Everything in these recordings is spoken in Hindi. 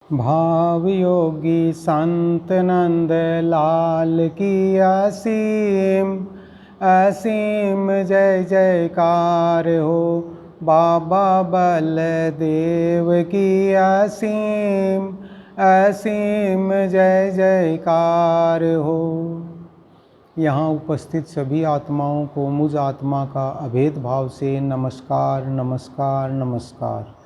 भाव योगी संत नंद लाल की असीम असीम जय जयकार हो। बाबा बलदेव की असीम असीम जय जयकार हो। यहाँ उपस्थित सभी आत्माओं को मुझ आत्मा का अभेद भाव से नमस्कार नमस्कार नमस्कार।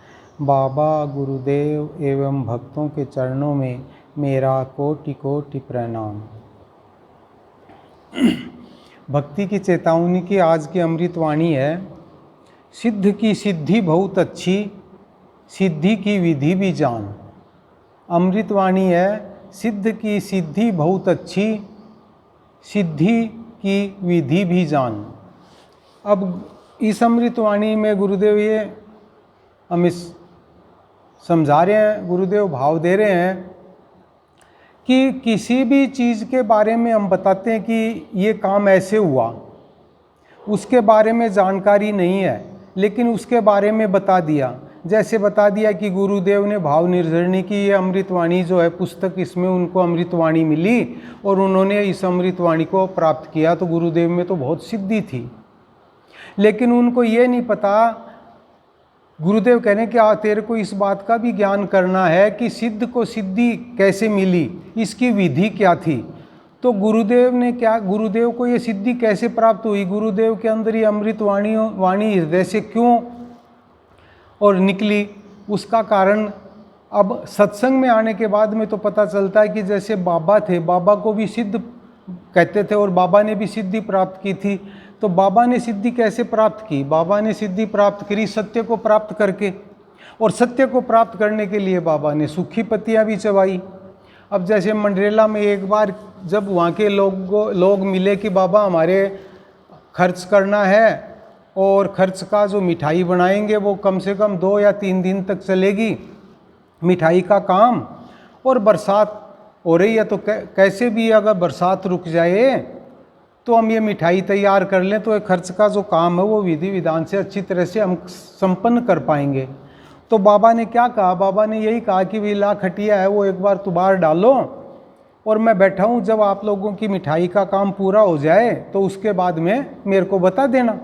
बाबा गुरुदेव एवं भक्तों के चरणों में मेरा कोटि कोटि प्रणाम। भक्ति की चेतावनी की आज की अमृतवाणी है, सिद्ध की सिद्धि बहुत अच्छी, सिद्धि की विधि भी जान। अमृतवाणी है, सिद्ध की सिद्धि बहुत अच्छी, सिद्धि की विधि भी जान। अब इस अमृतवाणी में गुरुदेव ये हमें समझा रहे हैं, गुरुदेव भाव दे रहे हैं कि किसी भी चीज़ के बारे में हम बताते हैं कि ये काम ऐसे हुआ, उसके बारे में जानकारी नहीं है, लेकिन उसके बारे में बता दिया। जैसे बता दिया कि गुरुदेव ने भाव निर्झरणी की ये अमृतवाणी जो है पुस्तक, इसमें उनको अमृतवाणी मिली और उन्होंने इस अमृतवाणी को प्राप्त किया, तो गुरुदेव में तो बहुत सिद्धि थी। लेकिन उनको ये नहीं पता, गुरुदेव कह रहे हैं कि तेरे को इस बात का भी ज्ञान करना है कि सिद्ध को सिद्धि कैसे मिली, इसकी विधि क्या थी। तो गुरुदेव ने क्या, गुरुदेव को ये सिद्धि कैसे प्राप्त हुई, गुरुदेव के अंदर ये वाणी हृदय से क्यों और निकली, उसका कारण अब सत्संग में आने के बाद में तो पता चलता है कि जैसे बाबा थे, बाबा को भी सिद्ध कहते थे और बाबा ने भी सिद्धि प्राप्त की थी। तो बाबा ने सिद्धि कैसे प्राप्त की, बाबा ने सिद्धि प्राप्त करी सत्य को प्राप्त करके, और सत्य को प्राप्त करने के लिए बाबा ने सूखी पत्तियां भी चबाई। अब जैसे मंडरेला में एक बार जब वहाँ के लोग मिले कि बाबा हमारे खर्च करना है और खर्च का जो मिठाई बनाएंगे वो कम से कम 2 या 3 दिन तक चलेगी मिठाई का काम, और बरसात हो रही है, तो कैसे भी अगर बरसात रुक जाए तो हम ये मिठाई तैयार कर लें तो ये खर्च का जो काम है वो विधि विधान से अच्छी तरह से हम संपन्न कर पाएंगे। तो बाबा ने क्या कहा, बाबा ने यही कहा कि विला खटिया है वो एक बार तो बाहर डालो और मैं बैठा हूँ, जब आप लोगों की मिठाई का काम पूरा हो जाए तो उसके बाद में मेरे को बता देना।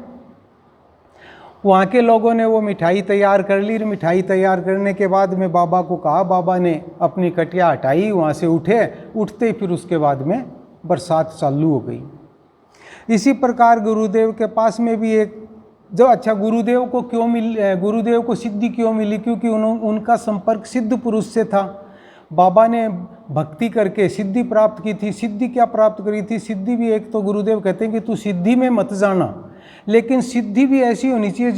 वहाँ के लोगों ने वो मिठाई तैयार कर ली। मिठाई तैयार करने के बाद में बाबा को कहा, बाबा ने अपनी कटिया हटाई, वहाँ से उठते ही फिर उसके बाद में बरसात चालू हो गई। इसी प्रकार गुरुदेव के पास में भी एक जो गुरुदेव को क्यों गुरुदेव को सिद्धि क्यों मिली, क्योंकि उनका संपर्क सिद्ध पुरुष से था। बाबा ने भक्ति करके सिद्धि प्राप्त की थी। सिद्धि क्या प्राप्त करी थी, सिद्धि भी एक तो गुरुदेव कहते हैं कि तू सिद्धि में मत जाना, लेकिन सिद्धि भी ऐसी होनी चाहिए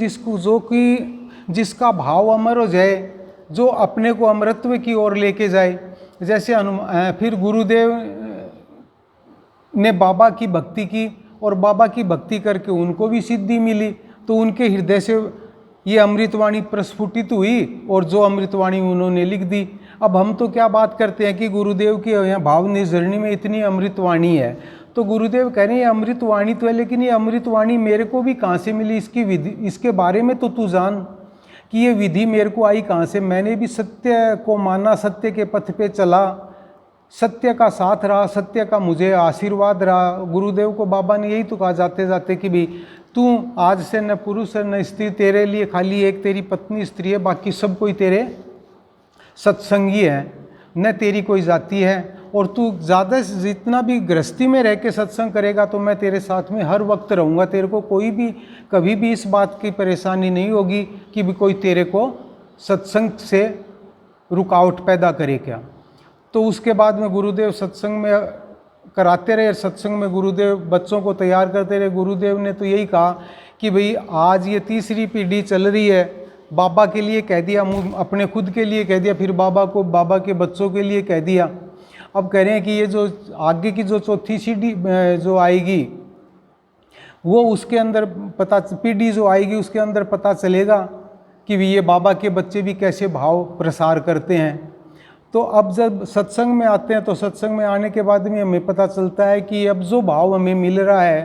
जिसका भाव अमर हो जाए, जो अपने को अमरत्व की ओर लेके जाए। जैसे फिर गुरुदेव ने बाबा की भक्ति की और बाबा की भक्ति करके उनको भी सिद्धि मिली, तो उनके हृदय से ये अमृतवाणी प्रस्फुटित हुई और जो अमृतवाणी उन्होंने लिख दी। अब हम तो क्या बात करते हैं कि गुरुदेव की यहाँ भाव निर्झरणी में इतनी अमृतवाणी है, तो गुरुदेव कह रहे हैं अमृतवाणी तो है, लेकिन ये अमृतवाणी मेरे को भी कहाँ से मिली, इसकी विधि, इसके बारे में तो तू जान कि ये विधि मेरे को आई कहाँ से। मैंने भी सत्य को माना, सत्य के पथ पे चला, सत्य का साथ रहा, सत्य का मुझे आशीर्वाद रहा। गुरुदेव को बाबा ने यही तो कहा जाते जाते कि भाई तू आज से न पुरुष है न स्त्री, तेरे लिए खाली एक तेरी पत्नी स्त्री है, बाकी सब कोई तेरे सत्संगी है, न तेरी कोई जाति है। और तू ज़्यादा जितना भी गृहस्थी में रह के सत्संग करेगा तो मैं तेरे साथ में हर वक्त रहूँगा, तेरे को कोई भी कभी भी इस बात की परेशानी नहीं होगी कि भी कोई तेरे को सत्संग से रुकावट पैदा करे क्या। तो उसके बाद में गुरुदेव सत्संग में कराते रहे, सत्संग में गुरुदेव बच्चों को तैयार करते रहे। गुरुदेव ने तो यही कहा कि भाई आज ये तीसरी पीढ़ी चल रही है, बाबा के लिए कह दिया, अपने खुद के लिए कह दिया, फिर बाबा के बच्चों के लिए कह दिया। अब कह रहे हैं कि ये जो आगे की जो चौथी पीढ़ी जो आएगी वो उसके अंदर पीढ़ी जो आएगी उसके अंदर पता चलेगा कि ये बाबा के बच्चे भी कैसे भाव प्रसार करते हैं। तो अब जब सत्संग में आते हैं तो सत्संग में आने के बाद में हमें पता चलता है कि अब जो भाव हमें मिल रहा है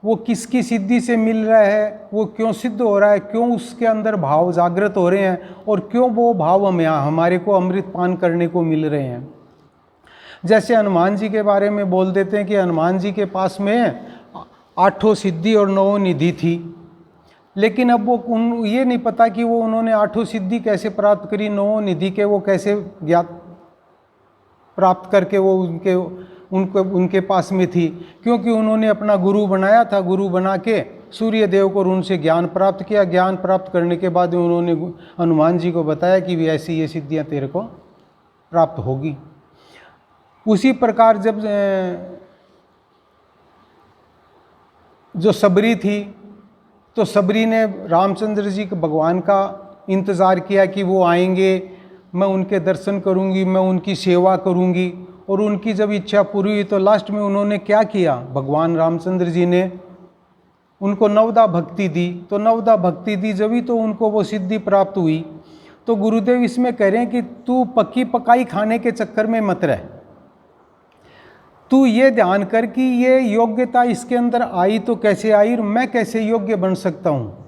वो किसकी सिद्धि से मिल रहा है, वो क्यों सिद्ध हो रहा है, क्यों उसके अंदर भाव जागृत हो रहे हैं और क्यों वो भाव हमारे को अमृत पान करने को मिल रहे हैं। जैसे हनुमान जी के बारे में बोल देते हैं कि हनुमान जी के पास में 8 सिद्धि और 9 निधि थी, लेकिन अब वो ये नहीं पता कि वो उन्होंने 8 सिद्धि कैसे प्राप्त करी, 9 निधि के वो कैसे ज्ञात प्राप्त करके वो उनके पास में थी, क्योंकि उन्होंने अपना गुरु बनाया था। गुरु बना के सूर्य देव को उनसे ज्ञान प्राप्त किया। ज्ञान प्राप्त करने के बाद उन्होंने हनुमान जी को बताया कि भी ऐसी ये सिद्धियां तेरे को प्राप्त होगी। उसी प्रकार जब जो सबरी थी, तो सबरी ने रामचंद्र जी के भगवान का इंतज़ार किया कि वो आएंगे, मैं उनके दर्शन करूंगी, मैं उनकी सेवा करूंगी। और उनकी जब इच्छा पूरी हुई तो लास्ट में उन्होंने क्या किया, भगवान रामचंद्र जी ने उनको नवदा भक्ति दी। तो नवदा भक्ति दी जब ही तो उनको वो सिद्धि प्राप्त हुई। तो गुरुदेव इसमें कह रहे हैं कि तू पक्की पकाई खाने के चक्कर में मत रह, तू ये ध्यान कर कि ये योग्यता इसके अंदर आई तो कैसे आई और मैं कैसे योग्य बन सकता हूँ।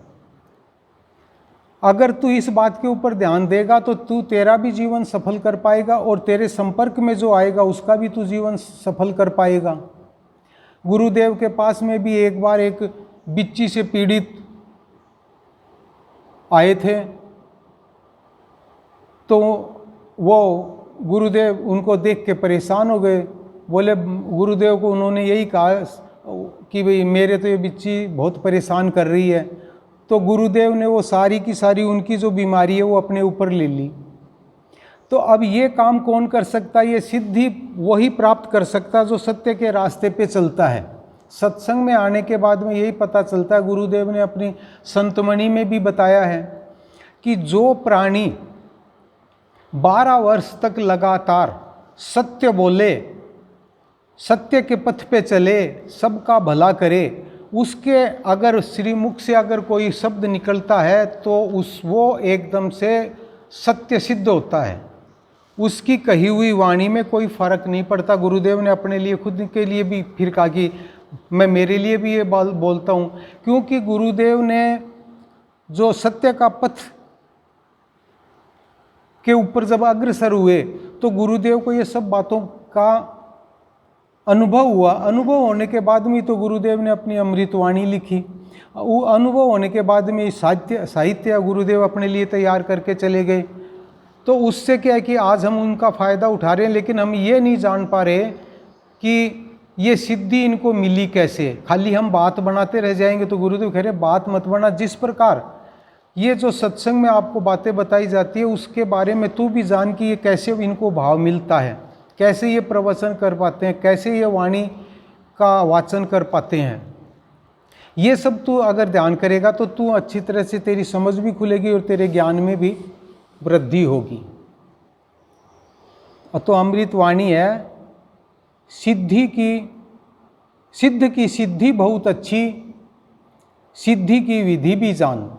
अगर तू इस बात के ऊपर ध्यान देगा तो तू तेरा भी जीवन सफल कर पाएगा और तेरे संपर्क में जो आएगा उसका भी तू जीवन सफल कर पाएगा। गुरुदेव के पास में भी एक बार एक बिच्ची से पीड़ित आए थे, तो वो गुरुदेव उनको देख के परेशान हो गए। बोले गुरुदेव को उन्होंने यही कहा कि भाई मेरे तो ये बिच्ची बहुत परेशान कर रही है। तो गुरुदेव ने वो सारी की सारी उनकी जो बीमारी है वो अपने ऊपर ले ली। तो अब ये काम कौन कर सकता है, ये सिद्धि वही प्राप्त कर सकता है जो सत्य के रास्ते पे चलता है। सत्संग में आने के बाद में यही पता चलता है, गुरुदेव ने अपनी संतमणि में भी बताया है कि जो प्राणी 12 वर्ष तक लगातार सत्य बोले, सत्य के पथ पे चले, सबका भला करे, उसके अगर श्रीमुख से अगर कोई शब्द निकलता है तो वो एकदम से सत्य सिद्ध होता है। उसकी कही हुई वाणी में कोई फर्क नहीं पड़ता। गुरुदेव ने अपने लिए खुद के लिए भी फिर कहा कि मैं मेरे लिए भी ये बोलता हूँ, क्योंकि गुरुदेव ने जो सत्य का पथ के ऊपर जब अग्रसर हुए तो गुरुदेव को ये सब बातों का अनुभव हुआ। अनुभव होने के बाद में तो गुरुदेव ने अपनी अमृतवाणी लिखी। वो अनुभव होने के बाद में साहित्य गुरुदेव अपने लिए तैयार करके चले गए। तो उससे क्या है कि आज हम उनका फ़ायदा उठा रहे हैं, लेकिन हम ये नहीं जान पा रहे कि ये सिद्धि इनको मिली कैसे। खाली हम बात बनाते रह जाएंगे। तो गुरुदेव कह रहे बात मत बना, जिस प्रकार ये जो सत्संग में आपको बातें बताई जाती है उसके बारे में तू भी जान कि ये कैसे इनको भाव मिलता है, कैसे ये प्रवचन कर पाते हैं, कैसे ये वाणी का वाचन कर पाते हैं। ये सब तू अगर ध्यान करेगा तो तू अच्छी तरह से तेरी समझ भी खुलेगी और तेरे ज्ञान में भी वृद्धि होगी। तो अमृत वाणी है, सिद्ध की सिद्धि बहुत अच्छी, सिद्धि की विधि भी जान।